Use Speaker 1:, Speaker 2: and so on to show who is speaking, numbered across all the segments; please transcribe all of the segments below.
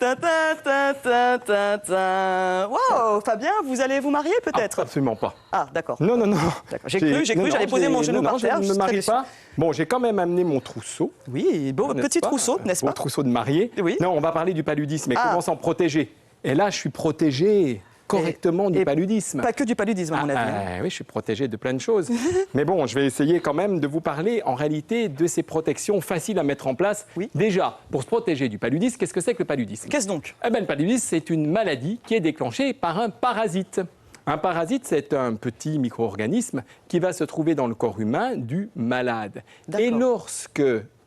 Speaker 1: Ta, ta, ta, ta, ta, ta. Wow, Fabien, vous allez vous marier peut-être?
Speaker 2: Absolument pas.
Speaker 1: Ah, d'accord.
Speaker 2: Non, non, non.
Speaker 1: J'ai cru, j'allais poser mon genou par terre.
Speaker 2: Je ne me marie pas. Bon, j'ai quand même amené mon trousseau.
Speaker 1: Oui, beau petit trousseau, n'est-ce pas?
Speaker 2: Beau trousseau de mariée.
Speaker 1: Oui.
Speaker 2: Non, on va parler du paludisme et comment s'en protéger. Et là, je suis protégé correctement du paludisme.
Speaker 1: Pas que du paludisme, à mon avis.
Speaker 2: Oui, je suis protégé de plein de choses. Mais bon, je vais essayer quand même de vous parler, en réalité, de ces protections faciles à mettre en place.
Speaker 1: Oui.
Speaker 2: Déjà, pour se protéger du paludisme, qu'est-ce que c'est que le paludisme?
Speaker 1: Qu'est-ce donc?
Speaker 2: Eh bien, le paludisme, c'est une maladie qui est déclenchée par un parasite. Un parasite, c'est un petit micro-organisme qui va se trouver dans le corps humain du malade. Et lorsque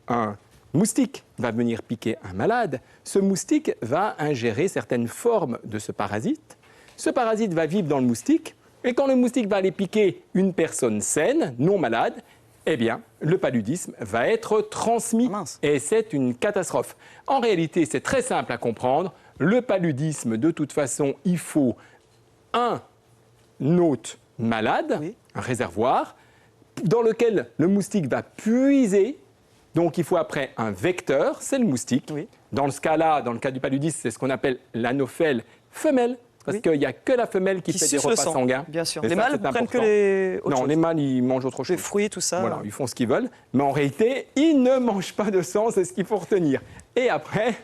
Speaker 2: un moustique va venir piquer un malade, ce moustique va ingérer certaines formes de ce parasite. Ce parasite va vivre dans le moustique, et quand le moustique va aller piquer une personne saine, non malade, eh bien, le paludisme va être transmis, et c'est une catastrophe. En réalité, c'est très simple à comprendre. Le paludisme, de toute façon, il faut un hôte malade, un réservoir, dans lequel le moustique va puiser. Donc, il faut après un vecteur, c'est le moustique. Oui. Dans ce cas-là, dans le cas du paludisme, c'est ce qu'on appelle l'anophèle femelle. Parce qu'il n'y a que la femelle qui fait des repas sanguins.
Speaker 1: Bien sûr. Les mâles prennent que les...
Speaker 2: Non, les mâles, ils mangent autre chose.
Speaker 1: Les fruits, tout ça.
Speaker 2: Voilà, ils font ce qu'ils veulent. Mais en réalité, ils ne mangent pas de sang, c'est ce qu'il faut retenir. Et après,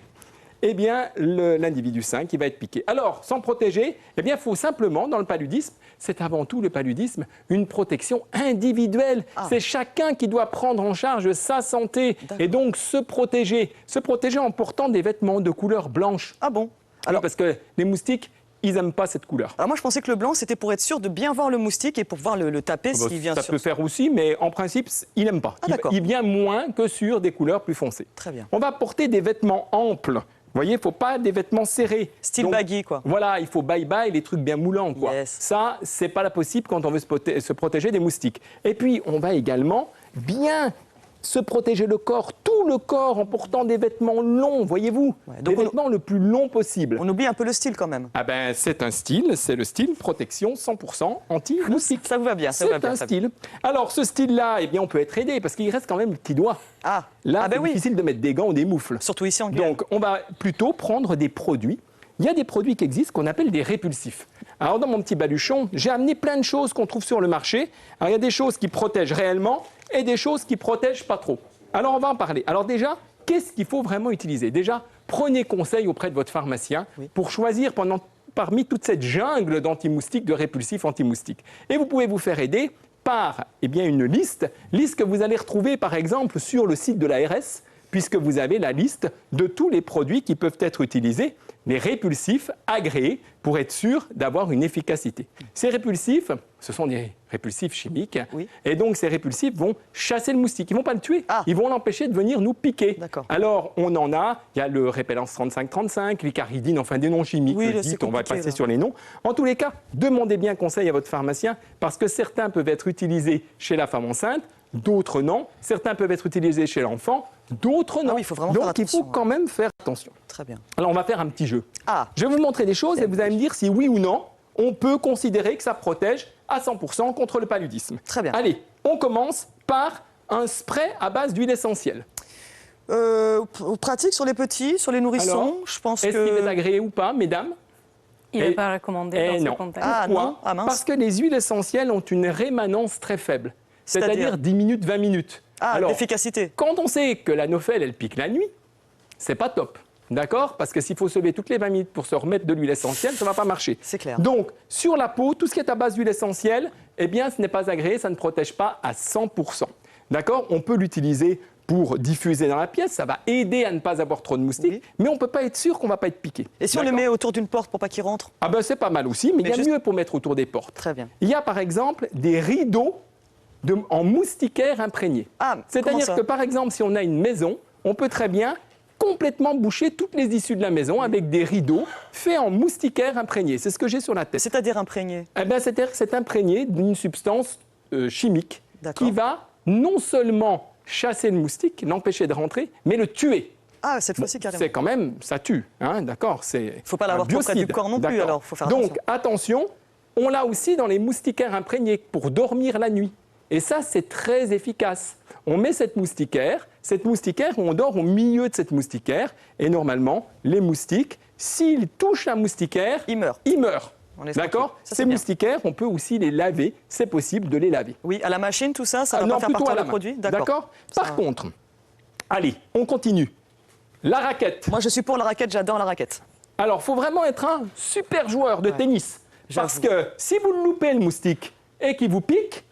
Speaker 2: eh bien, l'individu sain qui va être piqué. Alors, s'en protéger, eh bien, il faut simplement, dans le paludisme, c'est avant tout le paludisme, une protection individuelle. C'est chacun qui doit prendre en charge sa santé et donc se protéger en portant des vêtements de couleur blanche.
Speaker 1: Ah bon?
Speaker 2: Alors, parce que les moustiques, ils n'aiment pas cette couleur.
Speaker 1: Alors moi, je pensais que le blanc, c'était pour être sûr de bien voir le moustique et pour pouvoir le taper s'il vient sur...
Speaker 2: Ça peut faire aussi, mais en principe, il n'aime pas. Il vient moins que sur des couleurs plus foncées.
Speaker 1: Très bien.
Speaker 2: On va porter des vêtements amples. Vous voyez, il ne faut pas des vêtements serrés.
Speaker 1: Style baggy, quoi.
Speaker 2: Voilà, il faut bye-bye, les trucs bien moulants, quoi.
Speaker 1: Yes.
Speaker 2: Ça, c'est pas possible quand on veut se protéger des moustiques. Et puis, on va également bien se protéger le corps, tout le corps, en portant des vêtements longs, voyez-vous. Des vêtements le plus long possible.
Speaker 1: On oublie un peu le style, quand même.
Speaker 2: Ah ben, c'est un style, c'est le style protection 100% anti-moustique.
Speaker 1: Ça vous va bien, ça vous va bien.
Speaker 2: C'est un style. Alors, ce style-là, eh bien, on peut être aidé, parce qu'il reste quand même le petit doigt. Là, c'est difficile de mettre des gants ou des moufles.
Speaker 1: Surtout ici en Guyane.
Speaker 2: Donc, on va plutôt prendre des produits. Il y a des produits qui existent qu'on appelle des répulsifs. Alors, dans mon petit baluchon, j'ai amené plein de choses qu'on trouve sur le marché. Alors, il y a des choses qui protègent réellement et des choses qui ne protègent pas trop. Alors, on va en parler. Alors déjà, qu'est-ce qu'il faut vraiment utiliser? Déjà, prenez conseil auprès de votre pharmacien pour choisir parmi toute cette jungle d'anti-moustiques, de répulsifs anti-moustiques. Et vous pouvez vous faire aider par une liste que vous allez retrouver par exemple sur le site de l'ARS, puisque vous avez la liste de tous les produits qui peuvent être utilisés, les répulsifs agréés pour être sûr d'avoir une efficacité. Ces répulsifs, ce sont des répulsifs chimiques, et donc ces répulsifs vont chasser le moustique. Ils ne vont pas le tuer, ils vont l'empêcher de venir nous piquer. Alors, il y a le répellence 3535, l'icaridine, enfin des noms chimiques, on va passer sur les noms. En tous les cas, demandez bien conseil à votre pharmacien, parce que certains peuvent être utilisés chez la femme enceinte, d'autres non. Certains peuvent être utilisés chez l'enfant, d'autres non.
Speaker 1: Il faut vraiment faire attention.
Speaker 2: Donc, il faut quand même faire attention.
Speaker 1: Très bien.
Speaker 2: Alors, on va faire un petit jeu. Je vais vous montrer des choses et vous allez me dire si oui ou non, on peut considérer que ça protège à 100% contre le paludisme.
Speaker 1: Très bien.
Speaker 2: Allez, on commence par un spray à base d'huile essentielle.
Speaker 1: Pratique sur les petits, sur les nourrissons,
Speaker 2: alors,
Speaker 1: je pense que...
Speaker 2: Est-ce qu'il est agréé ou pas, mesdames?
Speaker 3: Il n'est pas recommandé dans ce contexte.
Speaker 2: Pourquoi? Parce que les huiles essentielles ont une rémanence très faible. C'est-à-dire 10 minutes, 20 minutes.
Speaker 1: L'efficacité.
Speaker 2: Quand on sait que l'anophèle, elle pique la nuit, c'est pas top. D'accord? Parce que s'il faut se lever toutes les 20 minutes pour se remettre de l'huile essentielle, ça ne va pas marcher.
Speaker 1: C'est clair.
Speaker 2: Donc, sur la peau, tout ce qui est à base d'huile essentielle, eh bien, ce n'est pas agréé, ça ne protège pas à 100%. D'accord? On peut l'utiliser pour diffuser dans la pièce, ça va aider à ne pas avoir trop de moustiques, mais on ne peut pas être sûr qu'on ne va pas être piqué.
Speaker 1: Et si on le met autour d'une porte pour pas qu'il rentre?
Speaker 2: Ah ben, c'est pas mal aussi, mais il y a mieux pour mettre autour des portes.
Speaker 1: Très bien.
Speaker 2: Il y a par exemple des rideaux en moustiquaire imprégné. C'est-à-dire que par exemple, si on a une maison, on peut très bien complètement boucher toutes les issues de la maison avec des rideaux faits en moustiquaire imprégné. C'est ce que j'ai sur la tête.
Speaker 1: C'est-à-dire imprégné?
Speaker 2: C'est-à-dire que c'est imprégné d'une substance chimique qui va non seulement chasser le moustique, l'empêcher de rentrer, mais le tuer.
Speaker 1: Cette fois-ci, carrément.
Speaker 2: C'est quand même, ça tue, hein, d'accord? Il
Speaker 1: ne faut pas l'avoir trop près du corps non plus, alors faut faire attention.
Speaker 2: Donc, attention, on l'a aussi dans les moustiquaires imprégnés pour dormir la nuit. Et ça, c'est très efficace. On met cette moustiquaire cette moustiquaire, on dort au milieu de cette moustiquaire. Et normalement, les moustiques, s'ils touchent la moustiquaire,
Speaker 1: ils meurent.
Speaker 2: D'accord? Ces moustiquaires, on peut aussi les laver. C'est possible de les laver.
Speaker 1: Oui, à la machine, tout ça, ça va pas faire partir le produit?
Speaker 2: D'accord. Par contre, allez, on continue. La raquette.
Speaker 1: Moi, je suis pour la raquette, j'adore la raquette.
Speaker 2: Alors, il faut vraiment être un super joueur de tennis. Parce que si vous le loupez, le moustique, et qu'il vous pique,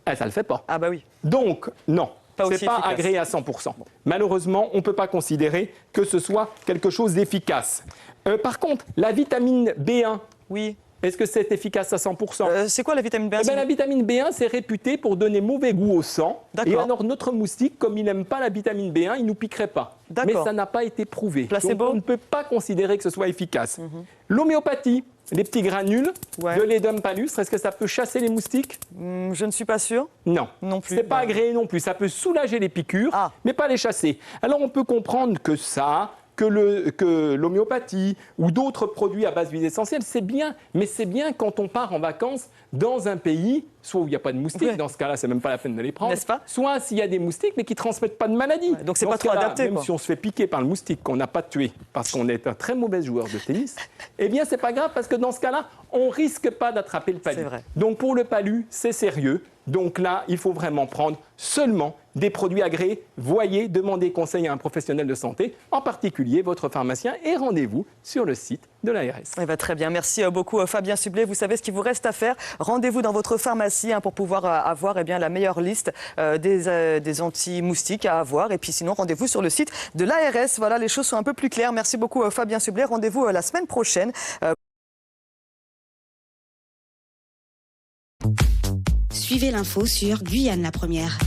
Speaker 2: ça ne le fait pas.
Speaker 1: Ah bah oui.
Speaker 2: Donc, non. Ce n'est pas agréé à 100%. Malheureusement, on ne peut pas considérer que ce soit quelque chose d'efficace. Par contre, la vitamine B1,
Speaker 1: oui.
Speaker 2: Est-ce que c'est efficace à 100%?
Speaker 1: C'est quoi la vitamine B1?
Speaker 2: La vitamine B1, c'est réputé pour donner mauvais goût au sang. Et alors, notre moustique, comme il n'aime pas la vitamine B1, il ne nous piquerait pas. Mais ça n'a pas été prouvé.
Speaker 1: Placebo?
Speaker 2: Donc, on ne peut pas considérer que ce soit efficace. L'homéopathie, les petits granules de l'édome palustre, est-ce que ça peut chasser les moustiques?
Speaker 1: Je ne suis pas sûre.
Speaker 2: Non.
Speaker 1: Non plus.
Speaker 2: C'est pas agréé non plus. Ça peut soulager les piqûres, mais pas les chasser. Alors, on peut comprendre que ça... que l'homéopathie ou d'autres produits à base d'huile essentielle, c'est bien, mais c'est bien quand on part en vacances dans un pays, soit où il n'y a pas de moustiques, dans ce cas-là, c'est même pas la peine de les prendre,
Speaker 1: n'est-ce pas?
Speaker 2: Soit s'il y a des moustiques, mais qui ne transmettent pas de maladie.
Speaker 1: Donc c'est pas trop adapté.
Speaker 2: Même si on se fait piquer par le moustique qu'on n'a pas tué parce qu'on est un très mauvais joueur de tennis, eh bien, c'est pas grave parce que dans ce cas-là, on risque pas d'attraper le palu.
Speaker 1: C'est vrai.
Speaker 2: Donc pour le palu, c'est sérieux. Donc là, il faut vraiment prendre seulement des produits agréés. Voyez, demandez conseil à un professionnel de santé, en particulier votre pharmacien, et rendez-vous sur le site de l'ARS.
Speaker 1: Eh bien, très bien, merci beaucoup Fabien Sublet. Vous savez ce qu'il vous reste à faire. Rendez-vous dans votre pharmacie pour pouvoir avoir la meilleure liste des anti-moustiques à avoir. Et puis sinon, rendez-vous sur le site de l'ARS. Voilà, les choses sont un peu plus claires. Merci beaucoup Fabien Sublet. Rendez-vous la semaine prochaine.
Speaker 4: Suivez l'info sur Guyane la Première.